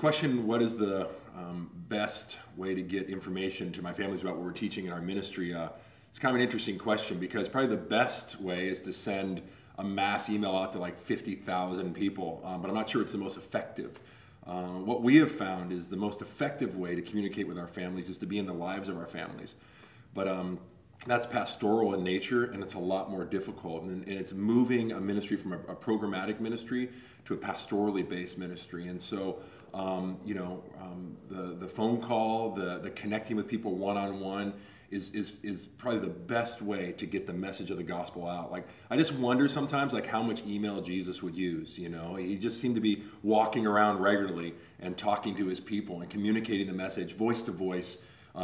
question, what is the best way to get information to my families about what we're teaching in our ministry? It's kind of an interesting question, because probably the best way is to send a mass email out to like 50,000 people, but I'm not sure it's the most effective. What we have found is the most effective way to communicate with our families is to be in the lives of our families. But that's pastoral in nature, and it's a lot more difficult. And it's moving a ministry from a programmatic ministry to a pastorally based ministry. And so, the phone call, the connecting with people one-on-one is probably the best way to get the message of the gospel out. Like, I just wonder sometimes, like, how much email Jesus would use. You know, he just seemed to be walking around regularly and talking to his people and communicating the message voice to voice.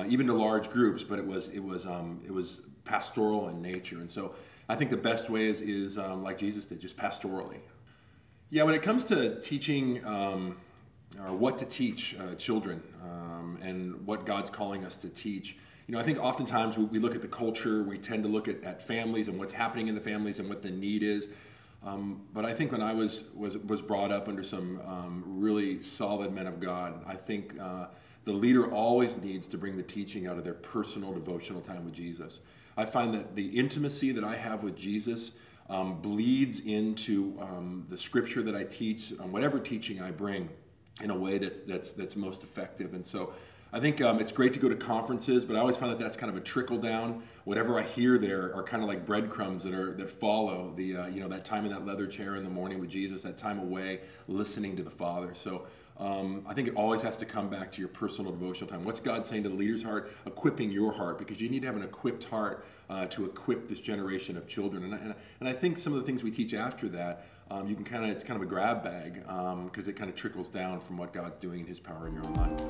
Even to large groups, but it was pastoral in nature. And so I think the best way is like Jesus did, just pastorally. Yeah, when it comes to teaching or what to teach children and what God's calling us to teach, I think oftentimes we look at the culture, we tend to look at families and what's happening in the families and what the need is. But I think when I was brought up under some really solid men of God, I think the leader always needs to bring the teaching out of their personal devotional time with Jesus. I find that the intimacy that I have with Jesus bleeds into the scripture that I teach, whatever teaching I bring, in a way that's most effective. And so I think it's great to go to conferences, but I always find that that's kind of a trickle down. Whatever I hear there are kind of like breadcrumbs that follow the that time in that leather chair in the morning with Jesus, that time away listening to the Father. So I think it always has to come back to your personal devotional time. What's God saying to the leader's heart? Equipping your heart, because you need to have an equipped heart to equip this generation of children. And I think some of the things we teach after that, it's kind of a grab bag, because it kind of trickles down from what God's doing in His power in your own life.